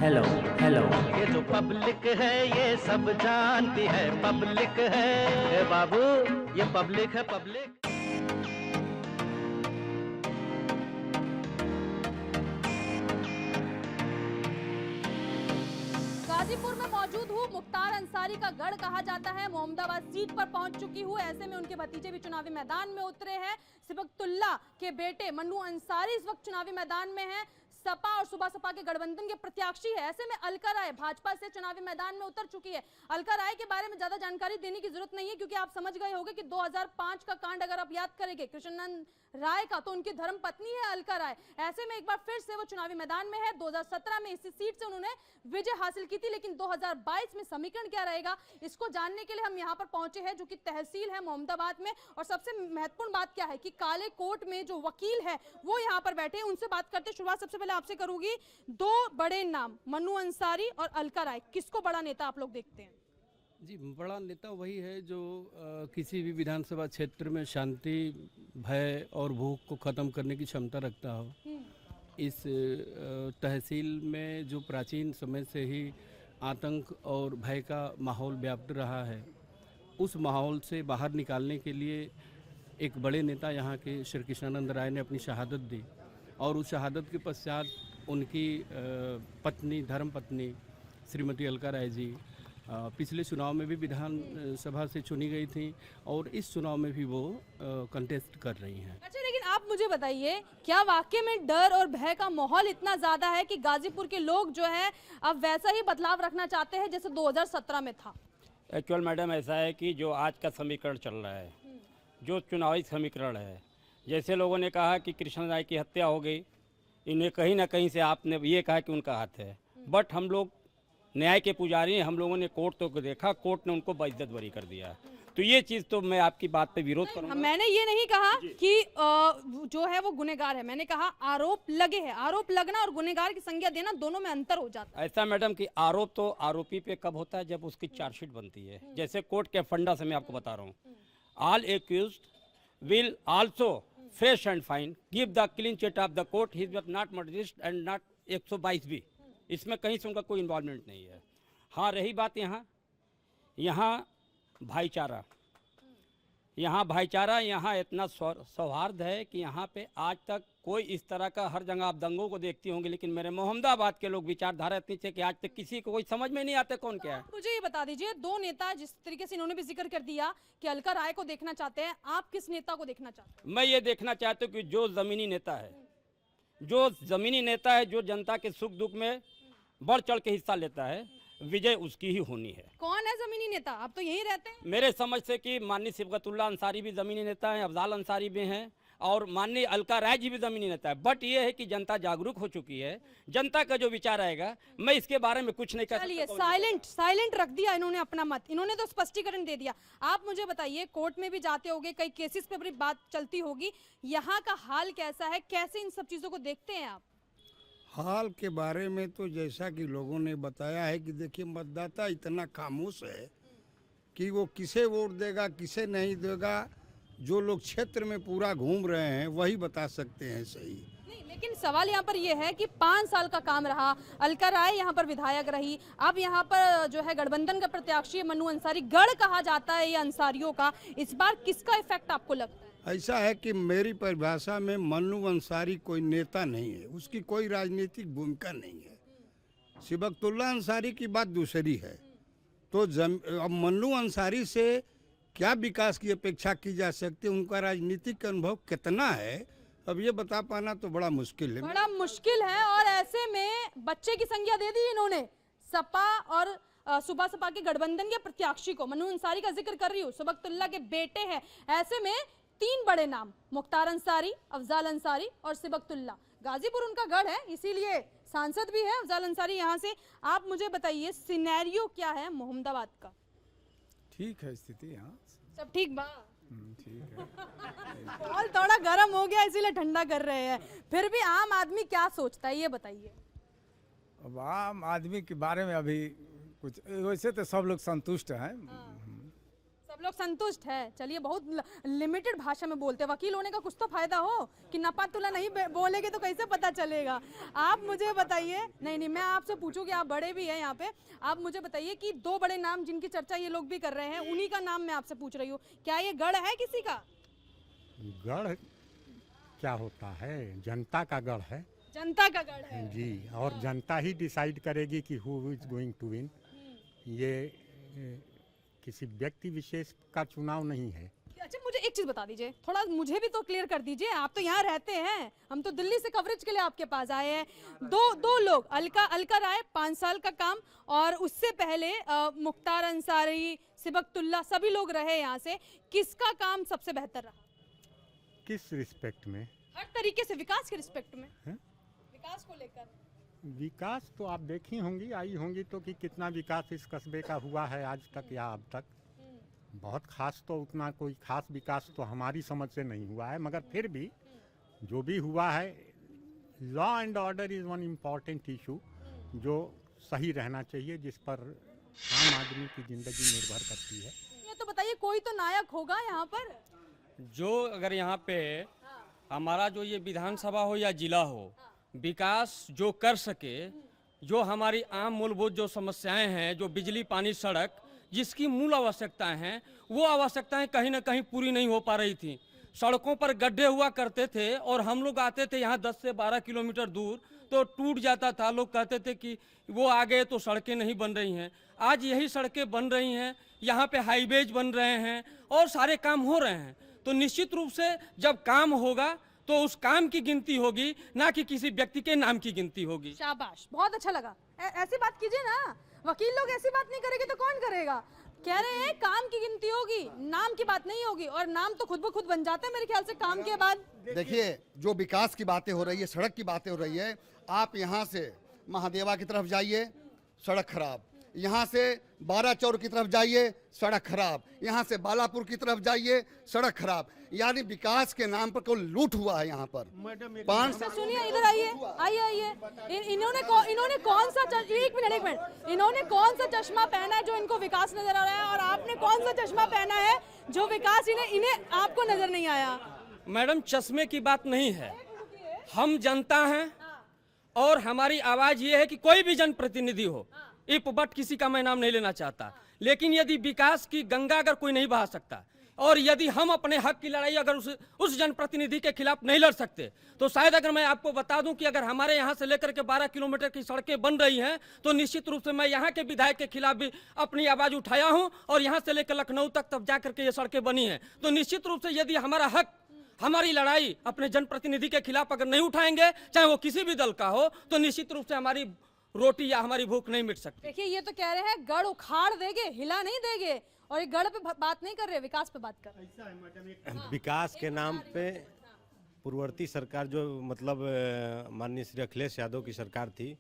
Hello hello. ये जो public है ये सब जानती है, पब्लिक है ए बाबू, ये पब्लिक है पब्लिक। गाजीपुर में मौजूद हूँ। मुख्तार अंसारी का गढ़ कहा जाता है। मोहम्मदाबाद सीट पर पहुंच चुकी हूँ। ऐसे में उनके भतीजे भी चुनावी मैदान में उतरे हैं। सिबकतुल्ला के बेटे मन्नू अंसारी इस वक्त चुनावी मैदान में हैं। सपा और सुबह सपा के गठबंधन के प्रत्याशी है। ऐसे में अलका राय भाजपा से चुनावी मैदान में उतर चुकी है। अलका राय के बारे में ज्यादा जानकारी देने की जरूरत नहीं है, क्योंकि आप समझ गए होंगे कि 2005 का कांड अगर आप याद करेंगे कृष्णनंद राय का, तो उनकी धर्म पत्नी है अलका राय। ऐसे में एक बार फिर से वो चुनावी मैदान में है। 2017 में इसी सीट से उन्होंने विजय हासिल की थी, लेकिन 2022 में समीकरण क्या रहेगा इसको जानने के लिए हम यहाँ पर पहुंचे हैं, जो कि तहसील है मोहम्मदाबाद में। और सबसे महत्वपूर्ण बात क्या है कि काले कोट में जो वकील है वो यहाँ पर बैठे हैं, उनसे बात करते। शुरुआत सबसे पहले आपसे करूंगी। दो बड़े नाम मन्नू अंसारी और अलका राय, किसको बड़ा नेता आप लोग देखते हैं? जी, बड़ा नेता वही है जो किसी भी विधानसभा क्षेत्र में शांति, भय और भूख को ख़त्म करने की क्षमता रखता हो। इस तहसील में जो प्राचीन समय से ही आतंक और भय का माहौल व्याप्त रहा है, उस माहौल से बाहर निकालने के लिए एक बड़े नेता यहाँ के श्री कृष्णानंद राय ने अपनी शहादत दी। और उस शहादत के पश्चात उनकी पत्नी, धर्म पत्नी श्रीमती अलका राय जी पिछले चुनाव में भी विधानसभा से चुनी गई थी और इस चुनाव में भी वो कंटेस्ट कर रही हैं। अच्छा, लेकिन आप मुझे बताइए, क्या वाकई में डर और भय का माहौल इतना ज्यादा है कि गाजीपुर के लोग जो है अब वैसा ही बदलाव रखना चाहते हैं जैसे 2017 में था? एक्चुअल मैडम ऐसा है कि जो आज का समीकरण चल रहा है, जो चुनावी समीकरण है, जैसे लोगों ने कहा कि कृष्ण राय की हत्या हो गई, इन्हें कहीं ना कहीं से आपने ये कहा कि उनका हाथ है, बट हम लोग न्याय के पुजारी हैं, हम लोगों ने कोर्ट तो देखा, कोर्ट ने उनको बेइज्जत बरी कर दिया। तो ये चीज़ तो मैं आपकी बात पे विरोध करूंगा। मैंने ये नहीं कहा कि जो है वो गुनहगार है, मैंने कहा आरोप लगे हैं। आरोप लगना और गुनहगार की संज्ञा देना, दोनों में अंतर हो जाता है। ऐसा मैडम कि आरोप तो आरोपी पे कब होता है, जब उसकी चार्जशीट बनती है। जैसे कोर्ट के फंडा से मैं आपको बता रहा हूँ, all accused will also fresh and fine give the clean chit of the court he was not मर्जिस्ट एंड नॉट 122 भी, इसमें कहीं से उनका कोई इन्वॉल्वमेंट नहीं है। हाँ, रही बात यहाँ भाईचारा, यहाँ इतना सौहार्द है कि यहाँ पे आज तक कोई इस तरह का, हर जगह आप दंगों को देखती होंगे, लेकिन मेरे मोहम्मदाबाद के लोग विचारधारा इतनी थी कि आज तक किसी को कोई समझ में नहीं आता कौन क्या है। मुझे ये बता दीजिए, दो नेता जिस तरीके से इन्होंने भी जिक्र कर दिया कि अलका राय को देखना चाहते हैं, आप किस नेता को देखना चाहते हैं? मैं ये देखना चाहता हूँ कि जो जमीनी नेता है, जो जनता के सुख दुख में बढ़ चढ़ के हिस्सा लेता है, विजय उसकी ही होनी है। कौन है जमीनी नेता? आप तो यही रहते हैं। मेरे समझ से कि माननीय सिबकतुल्ला अंसारी भी जमीनी नेता हैं, अफजाल अंसारी भी हैं, और माननीय अलका राय जी भी जमीनी नेता है। बट ये है कि जनता जागरूक हो चुकी है, जनता का जो विचार आएगा, मैं इसके बारे में कुछ नहीं कह सकता। साइलेंट रख दिया इन्होंने अपना मत, इन्होंने तो स्पष्टीकरण दे दिया। आप मुझे बताइए, कोर्ट में भी जाते होंगे, कई केसेस पे बड़ी बात चलती होगी, यहाँ का हाल कैसा है, कैसे इन सब चीजों को देखते हैं आप? हाल के बारे में तो जैसा कि लोगों ने बताया है कि देखिए, मतदाता इतना खामोश है कि वो किसे वोट देगा किसे नहीं देगा, जो लोग क्षेत्र में पूरा घूम रहे हैं वही बता सकते हैं सही। नहीं, लेकिन सवाल यहाँ पर यह है कि 5 साल का काम रहा, अलका राय यहाँ पर विधायक रही, अब यहाँ पर जो है गठबंधन का प्रत्याशी मन्नू अंसारी, गढ़ कहा जाता है ये अंसारियों का, इस बार किसका इफेक्ट आपको लगता है? ऐसा है कि मेरी परिभाषा में मन्नू अंसारी कोई नेता नहीं है, उसकी कोई राजनीतिक भूमिका नहीं है। सिबकतुल्ला अंसारी की बात दूसरी है। तो अब मन्नू अंसारी से क्या विकास की अपेक्षा की जा सकती है, उनका राजनीतिक अनुभव कितना है, अब ये बता पाना तो बड़ा मुश्किल है। बड़ा मुश्किल है। और ऐसे में बच्चे की संज्ञा दे दी इन्होंने, सपा और सुबह सपा के गठबंधन के प्रत्याशी को। मन्नू अंसारी का जिक्र कर रही हूँ, सिबकतुल्ला के बेटे हैं। ऐसे में 3 बड़े नाम, मुख्तार अंसारी, अफजाल अंसारी और सिबकतुल्ला। गाजीपुर उनका गढ़ है, इसीलिए सांसद भी है अफजाल अंसारी यहाँ से। आप मुझे बताइए, सिनेरियो क्या है मोहम्मदाबाद का? ठीक है स्थिति, यहाँ सब ठीक बा? ठीक है। माहौल थोड़ा गर्म हो गया, इसीलिए ठंडा कर रहे हैं। फिर भी आम आदमी क्या सोचता है, ये बताइए। अब आम आदमी के बारे में अभी कुछ, वैसे तो सब लोग संतुष्ट हैं। सब लोग संतुष्ट है। चलिए, बहुत लिमिटेड भाषा में बोलते हैं। वकील होने का कुछ तो फायदा हो कि नपा तुला नहीं बोलेंगे तो कैसे पता चलेगा। आप मुझे बताइए, नहीं मैं आपसे पूछूंगी, आप बड़े भी हैं यहाँ पे, आप मुझे बताइए कि दो बड़े नाम जिनकी चर्चा ये लोग भी कर रहे हैं, उन्हीं का नाम मैं आपसे पूछ रही हूँ, क्या ये गढ़ है किसी का? गढ़ क्या होता है? जनता का गढ़ है जनता का गढ़ है जी, और जनता ही डिसाइड करेगी कि who is going to win. ये किसी व्यक्ति विशेष का चुनाव नहीं है। अच्छा, मुझे एक चीज बता दीजिए, थोड़ा मुझे भी तो क्लियर कर दीजिए। आप तो यहाँ रहते हैं, हम तो दिल्ली से कवरेज के लिए आपके पास आए हैं। दो लोग, अलका राय 5 साल का काम, और उससे पहले मुख्तार अंसारी, सिबकतुल्ला, सभी लोग रहे यहाँ से। किसका काम सबसे बेहतर रहा? किस रिस्पेक्ट में? हर तरीके से, विकास के रिस्पेक्ट में है? विकास को लेकर। विकास तो आप देखी होंगी, आई होंगी तो, कि कितना विकास इस कस्बे का हुआ है आज तक या अब तक। बहुत खास तो उतना कोई खास विकास तो हमारी समझ से नहीं हुआ है, मगर फिर भी जो भी हुआ है, law and order is one important issue जो सही रहना चाहिए, जिस पर आम आदमी की ज़िंदगी निर्भर करती है। ये तो बताइए, कोई तो नायक होगा यहाँ पर? जो अगर यहाँ पे हमारा जो ये विधानसभा हो या जिला हो, विकास जो कर सके, जो हमारी आम मूलभूत जो समस्याएं हैं, जो बिजली, पानी, सड़क, जिसकी मूल आवश्यकताएं हैं, वो आवश्यकताएं कहीं ना कहीं पूरी नहीं हो पा रही थी। सड़कों पर गड्ढे हुआ करते थे और हम लोग आते थे यहाँ 10 से 12 किलोमीटर दूर तो टूट जाता था। लोग कहते थे कि वो आ गए तो सड़कें नहीं बन रही हैं। आज यही सड़कें बन रही हैं, यहाँ पे हाईवेज बन रहे हैं और सारे काम हो रहे हैं। तो निश्चित रूप से जब काम होगा तो उस काम की गिनती होगी, ना कि किसी व्यक्ति के नाम की गिनती होगी। शाबाश, बहुत अच्छा लगा। ऐसी बात कीजिए ना, वकील लोग ऐसी बात नहीं करेंगे तो कौन करेगा? कह रहे हैं काम की गिनती होगी, नाम की बात नहीं होगी, और नाम तो खुद ब खुद बन जाते हैं मेरे ख्याल से काम के बाद। देखिए, जो विकास की बातें हो रही है, सड़क की बातें हो रही है, आप यहाँ से महादेवा की तरफ जाइए, सड़क खराब। यहाँ से 12 चौर की तरफ जाइए, सड़क खराब। यहाँ से बालापुर की तरफ जाइए, सड़क खराब। यानी विकास के नाम पर कोई लूट हुआ है यहाँ पर। 5 सुनिए, इधर आइए। इन्होंने कौन सा एक मिनट, इन्होंने कौन सा चश्मा पहना है जो इनको विकास नजर आ रहा है, और आपने कौन सा चश्मा पहना है जो विकास इन्हें आपको नजर नहीं आया? मैडम, चश्मे की बात नहीं है, हम जनता हैं और हमारी आवाज ये है कि कोई भी जनप्रतिनिधि हो, इप बट किसी का मैं नाम नहीं लेना चाहता, लेकिन यदि विकास की गंगा अगर कोई नहीं बहा सकता, और यदि हम अपने हक की लड़ाई अगर उस जनप्रतिनिधि के खिलाफ नहीं लड़ सकते, तो शायद अगर मैं आपको बता दूं कि अगर हमारे यहाँ से लेकर के 12 किलोमीटर की सड़कें बन रही हैं, तो निश्चित रूप से मैं यहाँ के विधायक के खिलाफ भी अपनी आवाज उठाया हूँ, और यहाँ से लेकर लखनऊ तक तब जा करके ये सड़कें बनी हैं। तो निश्चित रूप से यदि हमारा हक, हमारी लड़ाई अपने जनप्रतिनिधि के खिलाफ अगर नहीं उठाएंगे, चाहे वो किसी भी दल का हो, तो निश्चित रूप से हमारी रोटी या हमारी भूख नहीं मिट सकती। देखिए, ये तो कह रहे हैं गढ़ उखाड़ देंगे, हिला नहीं देंगे, और ये गढ़ पे बात नहीं कर रहे, विकास पे बात कर रहे। विकास के नाम पे पूर्ववर्ती सरकार, जो मतलब माननीय श्री अखिलेश यादव की सरकार थी,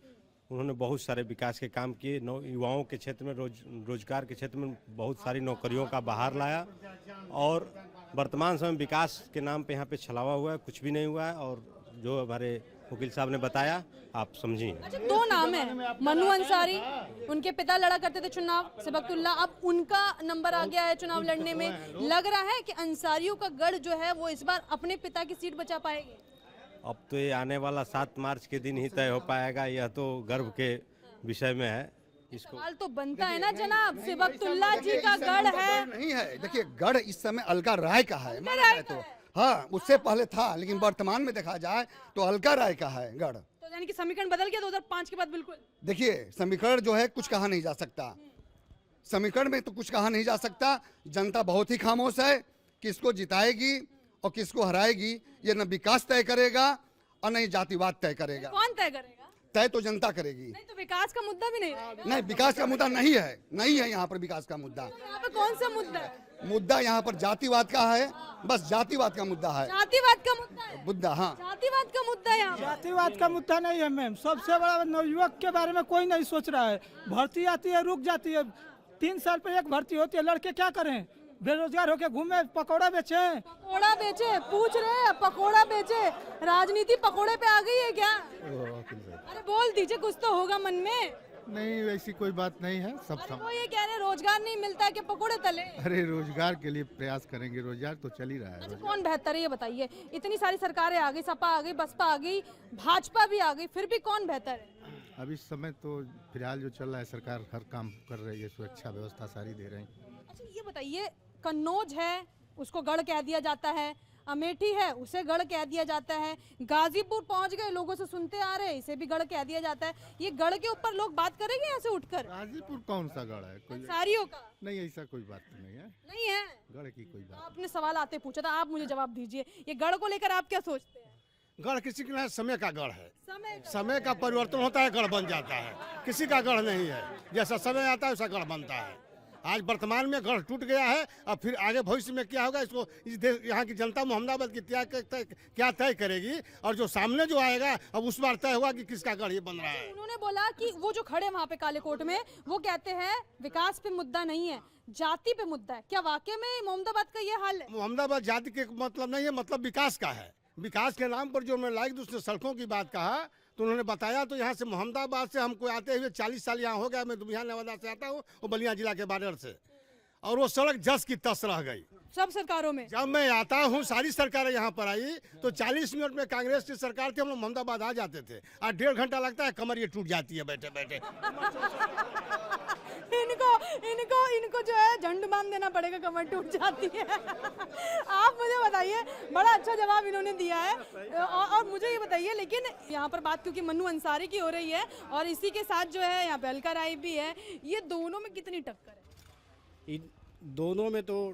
उन्होंने बहुत सारे विकास के काम किए। युवाओं के क्षेत्र में, रोजगार के क्षेत्र में बहुत सारी नौकरियों का बहार लाया, और वर्तमान समय विकास के नाम पे यहाँ पे छलावा हुआ है, कुछ भी नहीं हुआ है। और जो हमारे वकील साहब ने बताया, आप समझिए। अच्छा, 2 नाम है, मन्नू अंसारी, उनके पिता लड़ा करते थे चुनाव, सिबकतुल्ला, अब उनका नंबर आ गया है चुनाव लड़ने में। लग रहा है कि अंसारियों का गढ़ जो है वो इस बार अपने पिता की सीट बचा पाएगी। अब तो ये आने वाला 7 मार्च के दिन ही तय हो पाएगा, यह तो गर्व के विषय में है। इसको सवाल तो बनता है ना जनाब, सिबकतुल्ला जी का गढ़ है नहीं है। देखिए, गढ़ इस समय अलका राय का है, माना जाए तो। हाँ, उससे पहले था, लेकिन वर्तमान में देखा जाए तो अलका राय का है गढ़। तो यानी कि समीकरण बदल गया 2005 के बाद? बिल्कुल। देखिए, समीकरण जो है कुछ कहा नहीं जा सकता, समीकरण में तो कुछ कहा नहीं जा सकता। जनता बहुत ही खामोश है, किसको जिताएगी और किसको हराएगी ये न विकास तय करेगा और न ही जातिवाद तय करेगा। कौन तय करेगा? तय तो जनता करेगी। नहीं तो विकास का मुद्दा भी नहीं रहेगा। नहीं, विकास का मुद्दा नहीं है यहाँ पर विकास का मुद्दा। तो यहाँ पे कौन सा मुद्दा है? मुद्दा यहाँ पर जातिवाद का है, बस जातिवाद का मुद्दा है। जातिवाद का मुद्दा है? मुद्दा, हाँ, जातिवाद का मुद्दा है यहाँ। जातिवाद का मुद्दा नहीं है मैम। सबसे बड़ा नवयुवक के बारे में कोई नहीं सोच रहा है। भर्ती आती है, रुक जाती है, 3 साल पर एक भर्ती होती है। लड़के क्या करें? बेरोजगार होके घूमे, पकौड़ा बेचे। पकौड़ा बेचे? पूछ रहे हैं, पकौड़ा बेचे? राजनीति पकौड़े पे आ गई है क्या? अरे बोल दीजिए, कुछ तो होगा मन में। नहीं, वैसी कोई बात नहीं है, सब अरे वो ये कह रहे हैं रोजगार नहीं मिलता है कि पकोड़े तले। अरे रोजगार के लिए प्रयास करेंगे, रोजगार तो चल ही रहा है। अच्छा कौन बेहतर है ये बताइए, इतनी सारी सरकारें आ गई, सपा आ गई, बसपा आ गई, भाजपा भी आ गई, फिर भी कौन बेहतर है? अभी इस समय तो फिलहाल जो चल रहा है, सरकार हर काम कर रही है, सुरक्षा व्यवस्था सारी दे रही है। अच्छा ये बताइए, कन्नौज है उसको गढ़ कह दिया जाता है, अमेठी है उसे गढ़ कह दिया जाता है, गाजीपुर पहुंच गए लोगों से सुनते आ रहे हैं इसे भी गढ़ कह दिया जाता है। ये गढ़ के ऊपर लोग बात करेंगे यहाँ से उठकर? गाजीपुर कौन सा गढ़ है? कोई अंसारियों का नहीं, ऐसा कोई बात तो नहीं है, नहीं है। गढ़ की कोई बात। आपने सवाल आते पूछा था, आप मुझे जवाब दीजिए, ये गढ़ को लेकर आप क्या सोचते हैं? गढ़ किसी के लिए समय का गढ़ है, समय का। समय का परिवर्तन होता है, गढ़ बन जाता है, किसी का गढ़ नहीं है। जैसा समय आता है वैसा गढ़ बनता है। आज वर्तमान में गढ़ टूट गया है, अब फिर आगे भविष्य में क्या होगा इसको इस देश यहाँ की जनता मोहम्मदाबाद की क्या तय करेगी, और जो सामने जो आएगा अब उस बार तय होगा कि किसका गढ़ ये बन रहा है। उन्होंने बोला कि वो जो खड़े वहाँ पे काले कोट में, वो कहते हैं विकास पे मुद्दा नहीं है, जाति पे मुद्दा है। क्या वाकई में मोहम्मदाबाद का ये हाल है? मोहम्मदाबाद जाति के मतलब नहीं है, मतलब विकास का है। विकास के नाम पर जो मैं लाइक दूसरे सड़कों की बात कहा तो उन्होंने बताया, तो यहाँ से मोहम्मदाबाद से हमको आते हुए 40 साल यहाँ हो गया। मैं दुबिया नवादा से आता हूँ, वो बलिया जिला के बॉर्डर से, और वो सड़क जस की तस रह गई सब सरकारों में। जब मैं आता हूँ, सारी सरकारें यहाँ पर आई तो 40 मिनट में कांग्रेस की सरकार थी, हम लोग मोहम्मदाबाद आ जाते थे, आज 1.5 घंटा लगता है, कमर ये टूट जाती है बैठे बैठे। इनको जो है झंड बांध देना पड़ेगा, कमर टूट जाती है। आप मुझे बताइए, बड़ा अच्छा जवाब इन्होंने दिया है। और मुझे ये बताइए, लेकिन यहाँ पर बात क्योंकि मन्नू अंसारी की हो रही है और इसी के साथ जो है यहाँ पे अलका राय भी है, ये दोनों में कितनी टक्कर है? दोनों में तो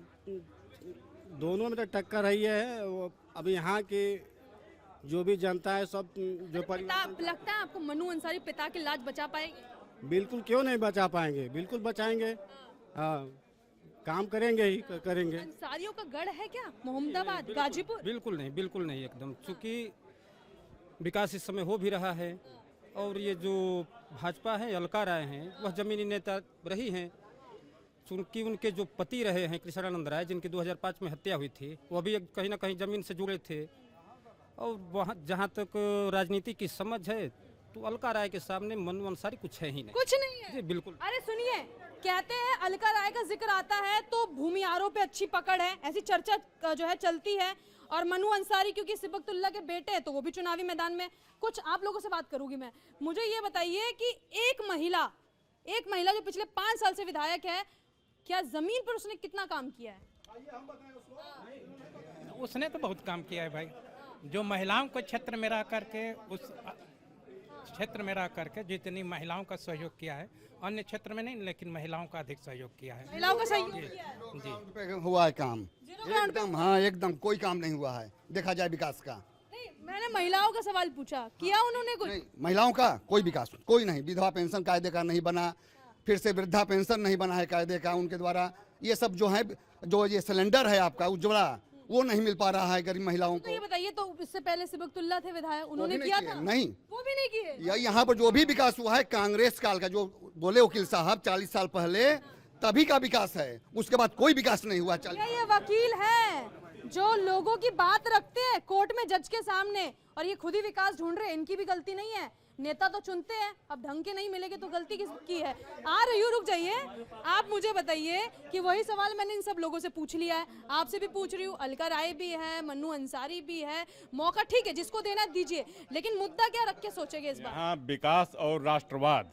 टक्कर रही है। अब यहाँ के जो भी जनता है सब जो लगता है आपको मन्नू अंसारी पिता की लाज बचा पाएगी? बिल्कुल, क्यों नहीं बचा पाएंगे, बिल्कुल बचाएंगे। हाँ, काम करेंगे ही करेंगे। अंसारियों का गढ़ है क्या मोहम्मदाबाद, गाजीपुर? बिल्कुल नहीं, बिल्कुल नहीं, एकदम। चूँकि विकास इस समय हो भी रहा है, और ये जो भाजपा है, अलका राय हैं, वह जमीनी नेता रही हैं। चूँकि उनके जो पति रहे हैं कृष्णानंद राय, जिनकी 2005 में हत्या हुई थी, वह भी कहीं ना कहीं जमीन से जुड़े थे। और वहाँ जहाँ तक राजनीति की समझ है तो अलका राय के सामने मन्नू अंसारी कुछ है ही नहीं। कुछ नहीं है? जी बिल्कुल। अरे सुनिए, कहते हैं अलका राय का जिक्र आता है तो भूमियारों पे अच्छी पकड़ है, ऐसी चर्चा जो है चलती है। और मन्नू अंसारी क्योंकि सिबकतुल्ला के बेटे हैं तो वो भी चुनावी मैदान में। कुछ आप लोगों से बात करूंगी मैं, मुझे ये बताइए कि एक महिला जो पिछले 5 साल से विधायक है, क्या जमीन पर उसने कितना काम किया है? उसने तो बहुत काम किया है भाई, जो महिलाओं को क्षेत्र में रह करके, उस क्षेत्र में रह करके जितनी महिलाओं का सहयोग किया है, अन्य क्षेत्र में नहीं, लेकिन महिलाओं का अधिक सहयोग किया है। महिलाओं का सहयोग किया है जी। हुआ है काम एकदम, हाँ एकदम कोई काम नहीं हुआ है देखा जाए विकास का। नहीं, मैंने महिलाओं का सवाल पूछा, किया उन्होंने कुछ? नहीं, महिलाओं का कोई विकास कोई नहीं। विधवा पेंशन कायदे का नहीं बना, फिर से वृद्धा पेंशन नहीं बना है कायदे का उनके द्वारा। ये सब जो है, जो ये सिलेंडर है आपका उज्ज्वला, वो नहीं मिल पा रहा है गरीब महिलाओं को। तो ये बताइए, तो इससे पहले सिबकतुल्ला थे विधायक, उन्होंने किया था? नहीं, वो भी नहीं किए। यहाँ पर जो भी विकास हुआ है कांग्रेस काल का, जो बोले वकील साहब 40 साल पहले, तभी का विकास है, उसके बाद कोई विकास नहीं हुआ। ये वकील है जो लोगों की बात रखते हैं कोर्ट में जज के सामने, और ये खुद ही विकास ढूंढ रहे हैं, इनकी भी गलती नहीं है। नेता तो चुनते हैं, अब ढंग के नहीं मिलेंगे तो गलती किसकी है? आ रही हूँ, रुक जाइए। आप मुझे बताइए कि वही सवाल मैंने इन सब लोगों से पूछ लिया है, आपसे भी पूछ रही हूँ। अलका राय भी है, मन्नू अंसारी भी है, मौका ठीक है, जिसको देना दीजिए, लेकिन मुद्दा क्या रख के सोचेंगे इस बार? हाँ, विकास और राष्ट्रवाद,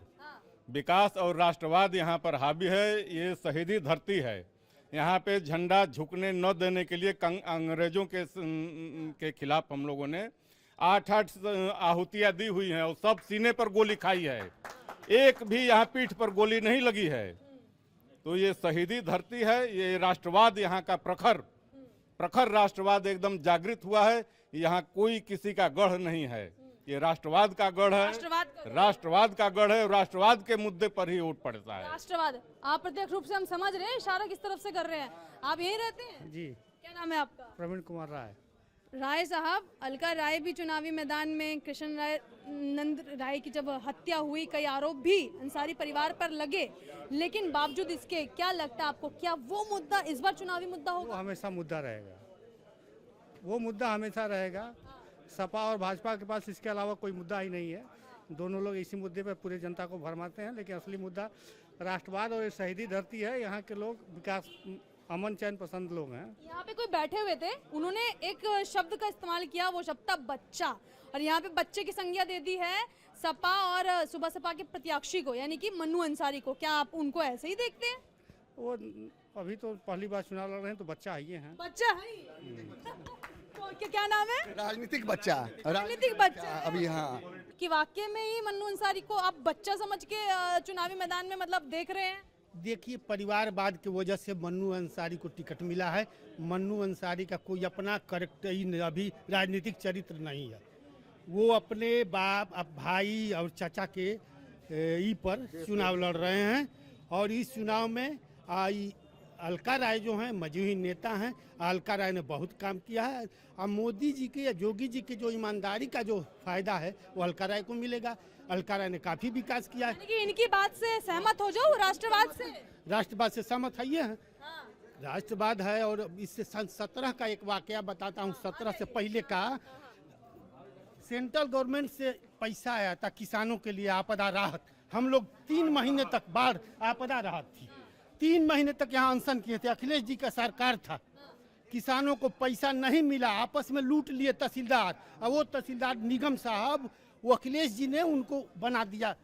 विकास और राष्ट्रवाद यहाँ पर हावी है। ये शहीदी धरती है, यहाँ पे झंडा झुकने न देने के लिए अंग्रेजों के खिलाफ हम लोगों ने 8 आहुतियाँ दी हुई हैं, और सब सीने पर गोली खाई है, एक भी यहाँ पीठ पर गोली नहीं लगी है। तो ये शहीदी धरती है, ये राष्ट्रवाद यहाँ का प्रखर राष्ट्रवाद एकदम जागृत हुआ है। यहाँ कोई किसी का गढ़ नहीं है, ये राष्ट्रवाद का गढ़ है, राष्ट्रवाद का गढ़ है। राष्ट्रवाद के मुद्दे पर ही वोट पड़ता है। राष्ट्रवाद, आप प्रत्यक्ष रूप से हम समझ रहे हैं, इशारा किस तरफ से कर रहे हैं। आप यहीं रहते हैं? जी। क्या नाम है आपका? प्रवीण कुमार राय साहब, अलका राय भी चुनावी मैदान में, कृष्णानंद राय की जब हत्या हुई, कई आरोप भी अंसारी परिवार पर लगे, लेकिन बावजूद इसके क्या लगता है आपको, क्या वो मुद्दा इस बार चुनावी मुद्दा होगा? वो हमेशा मुद्दा रहेगा, वो मुद्दा हमेशा रहेगा। सपा और भाजपा के पास इसके अलावा कोई मुद्दा ही नहीं है। दोनों लोग इसी मुद्दे पर पूरे जनता को भरमाते हैं, लेकिन असली मुद्दा राष्ट्रवाद और ये शहीदी धरती है। यहाँ के लोग विकास, अमन चैन पसंद लोग हैं। यहाँ पे कोई बैठे हुए थे, उन्होंने एक शब्द का इस्तेमाल किया, वो शब्द था बच्चा, और यहाँ पे बच्चे की संज्ञा दे दी है सपा और सुबह सपा के प्रत्याशी को, यानी कि मन्नू अंसारी को। क्या आप उनको ऐसे ही देखते हैं? वो अभी तो पहली बार चुनाव लड़ रहे हैं, तो बच्चा ही हैं। बच्चा है तो क्या नाम है? राजनीतिक बच्चा। राजनीतिक बच्चा अभी हाँ, कि वाकई में ही मन्नू अंसारी को आप बच्चा समझ के चुनावी मैदान में मतलब देख रहे हैं? देखिए, परिवारवाद की वजह से मन्नू अंसारी को टिकट मिला है। मन्नू अंसारी का कोई अपना करेक्टर ही अभी राजनीतिक चरित्र नहीं है। वो अपने बाप, अब भाई और चाचा के पर चुनाव लड़ रहे हैं, और इस चुनाव में अलका राय जो हैं मजहूरी नेता हैं। अलका राय ने बहुत काम किया है। अब मोदी जी के या योगी जी के जो ईमानदारी का जो फायदा है वो अलका राय को मिलेगा। अलका राय ने काफी विकास किया है। यानी कि इनकी बात से सहमत हो जाओ, राष्ट्रवाद से? राष्ट्रवाद से सहमत है ये है। राष्ट्रवाद है। और इससे सन 17 का एक वाकया बताता हूँ। 17 से पहले का सेंट्रल गवर्नमेंट से पैसा आया था किसानों के लिए, आपदा राहत। हम लोग 3 महीने तक बाढ़ आपदा राहत थी, 3 महीने तक यहाँ अनशन किए थे। अखिलेश जी का सरकार था, किसानों को पैसा नहीं मिला, आपस में लूट लिए तहसीलदार। और वो तहसीलदार निगम साहब, वो अखिलेश जी ने उनको बना दिया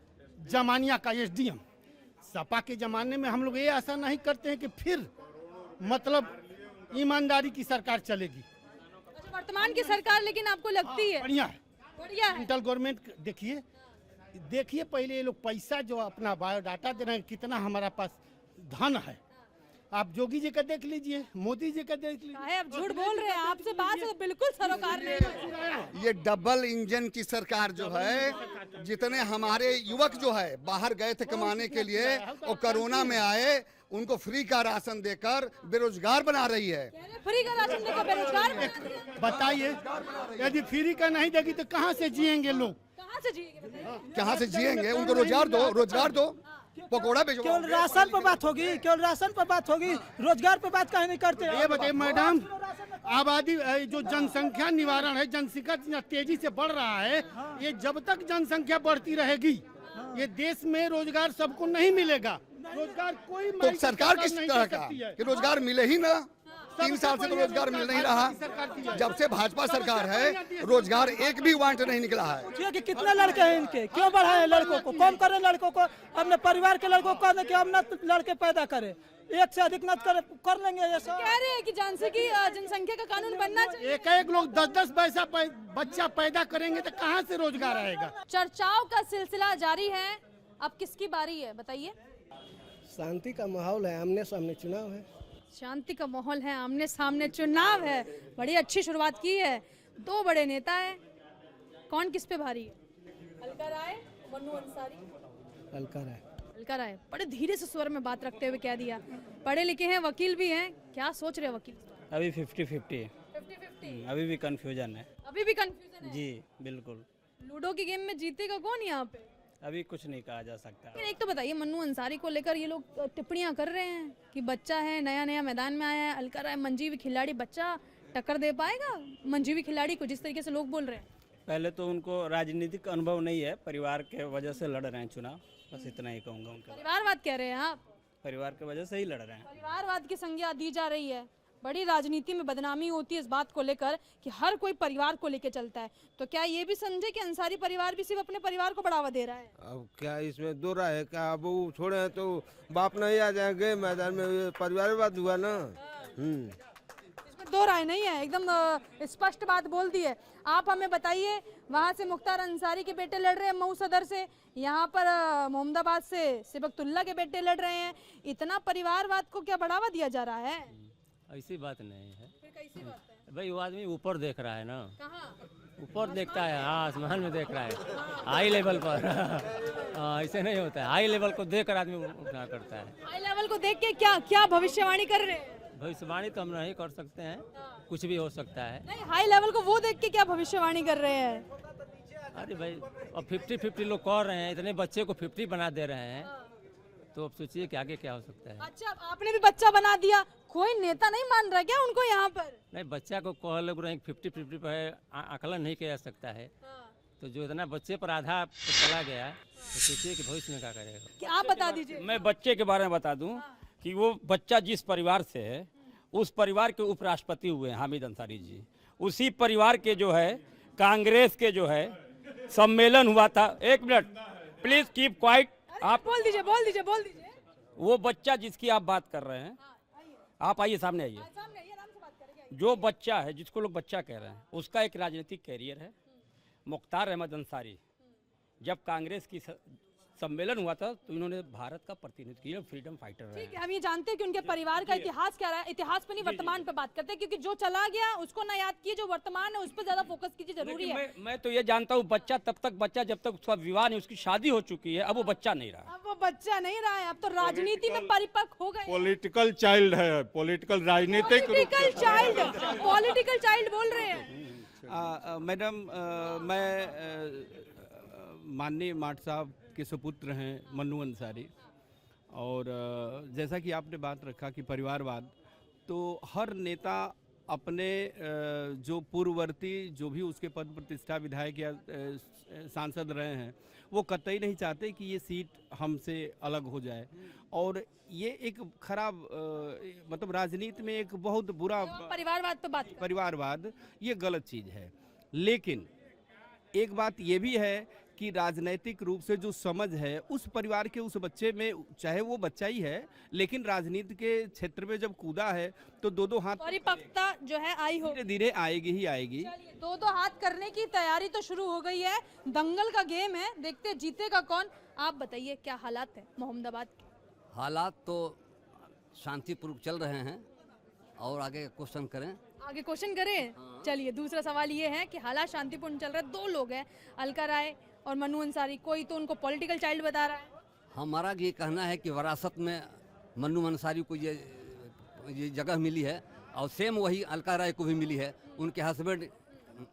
जमानिया का SDM। सपा के जमाने में हम लोग ये आशा नहीं करते हैं कि फिर मतलब ईमानदारी की सरकार चलेगी। वर्तमान की सरकार लेकिन आपको लगती है बढ़िया है? बढ़िया है। सेंट्रल गवर्नमेंट देखिए पहले ये लोग पैसा जो अपना बायोडाटा दे रहे हैं, कितना हमारा पास धन है। आप जोगी जी का देख लीजिए, मोदी जी का देख लीजिए। आप झूठ बोल रहे हैं, आपसे बात से तो बिल्कुल सरोकार नहीं। ये डबल इंजन की सरकार जो है, जितने हमारे युवक जो है बाहर गए थे कमाने के लिए और कोरोना में आए, उनको फ्री का राशन देकर बेरोजगार बना रही है। फ्री का राशन देकर बेरोजगार बताइए, यदि फ्री का नहीं देगी तो कहाँ से जिएंगे लोग? कहाँ से जिएंगे? उनको रोजगार दो, रोजगार दो, पकौड़ा बेचो। केवल राशन पर बात होगी, केवल राशन पर बात होगी, रोजगार पर बात कहीं नहीं करते। ये बताइए मैडम, आबादी जो जनसंख्या निवारण है, जनसंख्या तेजी से बढ़ रहा है, ये जब तक जनसंख्या बढ़ती रहेगी ये देश में रोजगार सबको नहीं मिलेगा। रोजगार कोई तो सरकार किस तरह का कि रोजगार मिले ही ना? 3 साल से तो रोजगार मिल नहीं रहा। जब से भाजपा सरकार है रोजगार एक भी वांट नहीं निकला है। कि कितने लड़के हैं इनके, क्यों बढ़ाए लड़कों को, कम करे लड़कों को, अपने परिवार के लड़कों को कि हम न लड़के पैदा करें, एक से अधिक न कर लेंगे। ये सब कह रहे हैं कि जनसंख्या का कानून बनना चाहिए। एक लोग 10-10 पैसा बच्चा पैदा करेंगे तो कहाँ से रोजगार आएगा? चर्चाओं का सिलसिला जारी है, अब किसकी बारी है बताइए? शांति का माहौल है, आमने सामने चुनाव है। शांति का माहौल है, आमने सामने चुनाव है। बड़ी अच्छी शुरुआत की है। 2 बड़े नेता हैं, कौन किस पे भारी है? अलका राय, मन्नू अंसारी? अलका राय। अलका राय बड़े धीरे से स्वर में बात रखते हुए कह दिया। पढ़े लिखे हैं, वकील भी हैं, क्या सोच रहे हैं वकील? अभी 50-50 है। 50-50 अभी भी कंफ्यूजन है। अभी भी कंफ्यूजन है जी बिल्कुल। लूडो की गेम में जीतेगा कौन यहाँ पे? अभी कुछ नहीं कहा जा सकता। एक तो बताइए, मन्नू अंसारी को लेकर ये लोग टिप्पणियां कर रहे हैं कि बच्चा है, नया नया मैदान में आया है। अलका राय मंजीवी खिलाड़ी, बच्चा टक्कर दे पाएगा मंजीवी खिलाड़ी को, जिस तरीके से लोग बोल रहे हैं? पहले तो उनको राजनीतिक अनुभव नहीं है, परिवार के वजह से लड़ रहे हैं चुनाव, बस इतना ही कहूँगा उनका। परिवारवाद कह रहे हैं आप? परिवार की वजह से ही लड़ रहे हैं। परिवारवाद की संज्ञा दी जा रही है। बड़ी राजनीति में बदनामी होती है इस बात को लेकर कि हर कोई परिवार को लेकर चलता है। तो क्या ये भी समझे कि अंसारी परिवार भी सिर्फ अपने परिवार को बढ़ावा दे रहा है? अब क्या इसमें दो राय है? क्या अब वो छोड़े हैं तो बाप नहीं आ जाएंगे मैदान में? परिवारवाद हुआ ना। इसमें 2 राय नहीं है, एकदम स्पष्ट बात बोल दी है। आप हमें बताइए, वहाँ से मुख्तार अंसारी के बेटे लड़ रहे हैं मऊ सदर से, यहाँ पर मोहम्मदाबाद से सिबकतुल्ला के बेटे लड़ रहे हैं। इतना परिवारवाद को क्या बढ़ावा दिया जा रहा है? ऐसी बात नहीं है। फिर कैसी बात है? भाई वो आदमी ऊपर देख रहा है ना, कहाँ? ऊपर देखता है, हाँ आसमान में देख रहा है, हाई लेवल पर। ऐसे नहीं होता है, हाई लेवल को देख कर आदमी उठना करता है। हाई लेवल को देख के क्या क्या भविष्यवाणी कर रहे हैं? भविष्यवाणी तो हम नहीं कर सकते हैं, कुछ भी हो सकता है। नहीं, हाई लेवल को वो देख के क्या भविष्यवाणी कर रहे हैं? अरे भाई अब 50-50 लोग कर रहे हैं, इतने बच्चे को 50 बना दे रहे हैं, तो अब सोचिए कि आगे क्या हो सकता है। अच्छा, आपने भी बच्चा बना दिया, कोई नेता नहीं मान रहा क्या उनको यहाँ पर? नहीं, बच्चा को कह लोग रहे 50-50 पर आकलन नहीं किया जा सकता है, तो जो इतना बच्चे पर आधा चला गया तो सोचिए कि भविष्य में क्या करेगा। कि आप बता दीजिए। मैं बच्चे के बारे में बता दूं कि वो बच्चा जिस परिवार से है उस परिवार के उपराष्ट्रपति हुए हैं हामिद अंसारी जी। उसी परिवार के जो है कांग्रेस के जो है सम्मेलन हुआ था। एक मिनट प्लीज कीप क्वाइट। आप बोल दीजिए बोल दीजिए बोल दीजिए। वो बच्चा जिसकी आप बात कर रहे हैं, आप आइए सामने आइए। जो बच्चा है जिसको लोग बच्चा कह रहे हैं उसका एक राजनीतिक कैरियर है। मुख्तार अहमद अंसारी जब कांग्रेस की सम्मेलन हुआ था तो इन्होंने भारत का प्रतिनिधित्व किया, फ्रीडम फाइटर रहे। ठीक है, हम ये जानते हैं कि उनके परिवार का इतिहास क्या रहा है। इतिहास पे नहीं वर्तमान पे बात करते हैं, क्योंकि जो चला गया उसको ना याद कीजिए, जो वर्तमान है उस पर ज्यादा फोकस कीजिए, जरूरी है। मैं तो ये जानता हूँ बच्चा तब तक बच्चा जब तक उसका विवाह नहीं, उसकी शादी हो चुकी है, अब वो बच्चा नहीं रहा। अब वो बच्चा नहीं रहा है, अब तो राजनीति में परिपक्व हो गए। पॉलिटिकल चाइल्ड है, पॉलिटिकल राजनीतिक पॉलिटिकल चाइल्ड बोल रहे हैं। मैडम मैं माननीय माट साहब के सुपुत्र हैं मन्नू अंसारी, और जैसा कि आपने बात रखा कि परिवारवाद, तो हर नेता अपने जो पूर्ववर्ती जो भी उसके पद प्रतिष्ठा विधायक या सांसद रहे हैं वो कतई नहीं चाहते कि ये सीट हमसे अलग हो जाए। और ये एक खराब मतलब राजनीति में एक बहुत बुरा परिवारवाद पे बात, परिवारवाद ये गलत चीज़ है। लेकिन एक बात ये भी है कि राजनीतिक रूप से जो समझ है उस परिवार के उस बच्चे में, चाहे वो बच्चा ही है लेकिन राजनीति के क्षेत्र में जब कूदा है तो दो हाथ परिपक्वता जो है आई हो, धीरे धीरे आएगी ही आएगी। दो हाथ करने की तैयारी तो शुरू हो गई है। दंगल का गेम है, देखते हैं जीतेगा कौन। आप बताइए क्या हालात है मोहम्मदाबाद के? हालात तो शांतिपूर्वक चल रहे हैं। और आगे क्वेश्चन करें? आगे क्वेश्चन करें। चलिए दूसरा सवाल ये है कि हालात शांतिपूर्ण चल रहे हैं, दो लोग हैं अलका राय और मन्नू अंसारी, कोई तो उनको पॉलिटिकल चाइल्ड बता रहा है। हमारा ये कहना है कि विरासत में मन्नू अंसारी को ये जगह मिली है और सेम वही अलका राय को भी मिली है। उनके हस्बैंड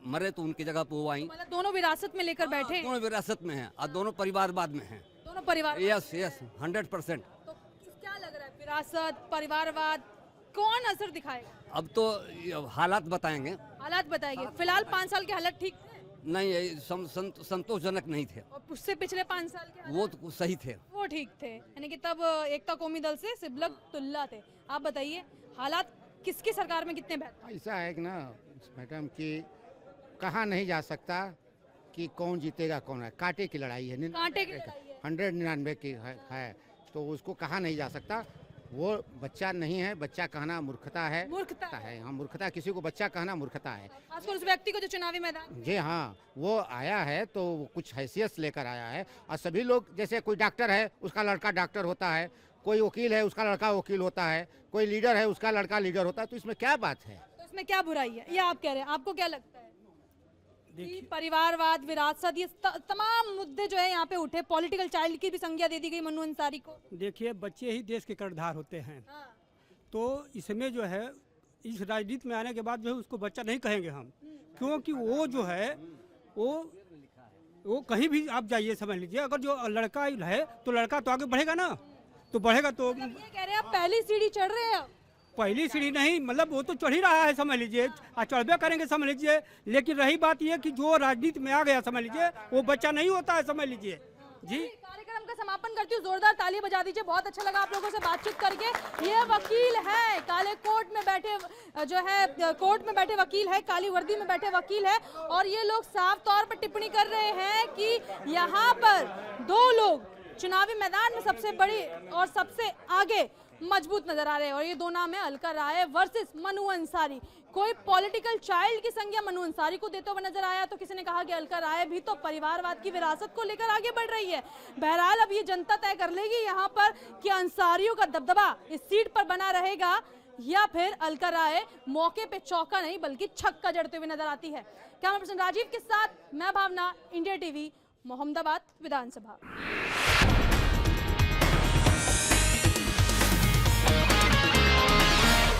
मरे तो उनकी जगह पे वो आई। मतलब दोनों विरासत में लेकर बैठे हैं। दोनों विरासत में हैं और दोनों परिवारवाद में हैं। दोनों परिवार, यस 100%। तो क्या लग रहा है, विरासत परिवारवाद कौन असर दिखाएगा? अब तो हालात बताएंगे। हालात बताएंगे। फिलहाल 5 साल के हालात ठीक थे? नहीं, संतोषजनक नहीं थे। और उससे पिछले 5 साल के वो तो सही थे, वो ठीक थे, यानी कि तब एकता कौमी दल से सिबलगतुल्ला थे। आप बताइए हालात किसकी सरकार में कितने बेहतर? ऐसा है कि ना मैडम कि कहा नहीं जा सकता कि कौन जीतेगा कौन है। कांटे की लड़ाई है, 199 की है तो उसको कहा नहीं जा सकता। वो बच्चा नहीं है, बच्चा कहना मूर्खता है। मूर्खता है, हाँ मूर्खता, किसी को बच्चा कहना मूर्खता है। खासकर उस व्यक्ति को जो चुनावी मैदान। जी हाँ, वो आया है तो वो कुछ हैसियत लेकर आया है। और सभी लोग, जैसे कोई डॉक्टर है उसका लड़का डॉक्टर होता है, कोई वकील है उसका लड़का वकील होता है, कोई लीडर है उसका लड़का लीडर होता है, तो इसमें क्या बात है? तो इसमें क्या बुराई है, ये आप कह रहे हैं? आपको क्या लगता है? परिवारवाद, विरासत, ये तमाम मुद्दे जो है यहाँ पे उठे, पॉलिटिकल चाइल्ड की भी संज्ञा दे दी गई मन्नू अंसारी को। देखिए बच्चे ही देश के कर्णधार होते हैं। तो इसमें जो है इस राजनीति में आने के बाद जो है उसको बच्चा नहीं कहेंगे हम, क्योंकि वो जो है वो कहीं भी आप जाइए समझ लीजिए, अगर जो लड़का है तो लड़का तो आगे बढ़ेगा ना, तो बढ़ेगा तो ये कह रहे हैं आप पहली सीढ़ी चढ़ रहे हैं। पहली सीढ़ी नहीं, मतलब वो तो चढ़ ही रहा है समझ लीजिए, चढ़बे करेंगे समझ लीजिए। लेकिन रही बात ये कि जो राजनीति में आ गया समझ लीजिए वो बच्चा नहीं होता है समझ लीजिए। जी कार्यक्रम का समापन करती हूँ, जोरदार तालियां बजा दीजिए। बहुत अच्छा लगा आप लोगों से बातचीत करके। ये वकील है, काले कोट में बैठे जो है, कोर्ट में बैठे वकील है, काली वर्दी में बैठे वकील है, और ये लोग साफ तौर पर टिप्पणी कर रहे हैं कि यहाँ पर दो लोग चुनावी मैदान में सबसे बड़ी और सबसे आगे मजबूत नजर आ रहे हैं, और ये दो नाम है अलका राय वर्सेस मन्नू अंसारी। कोई पॉलिटिकल चाइल्ड की संज्ञा मन्नू अंसारी को देते हुए नजर आया, तो किसी ने कहा कि अलका राय भी तो परिवारवाद की विरासत को लेकर आगे बढ़ रही है। बहरहाल अब ये जनता तय कर लेगी यहाँ पर कि अंसारियों का दबदबा इस सीट पर बना रहेगा या फिर अलका राय मौके पे चौका नहीं बल्कि छक्का जड़ते हुए नजर आती है। कैमरा पर्सन राजीव के साथ मैं भावना, इंडिया टीवी, मोहम्मदाबाद विधानसभा।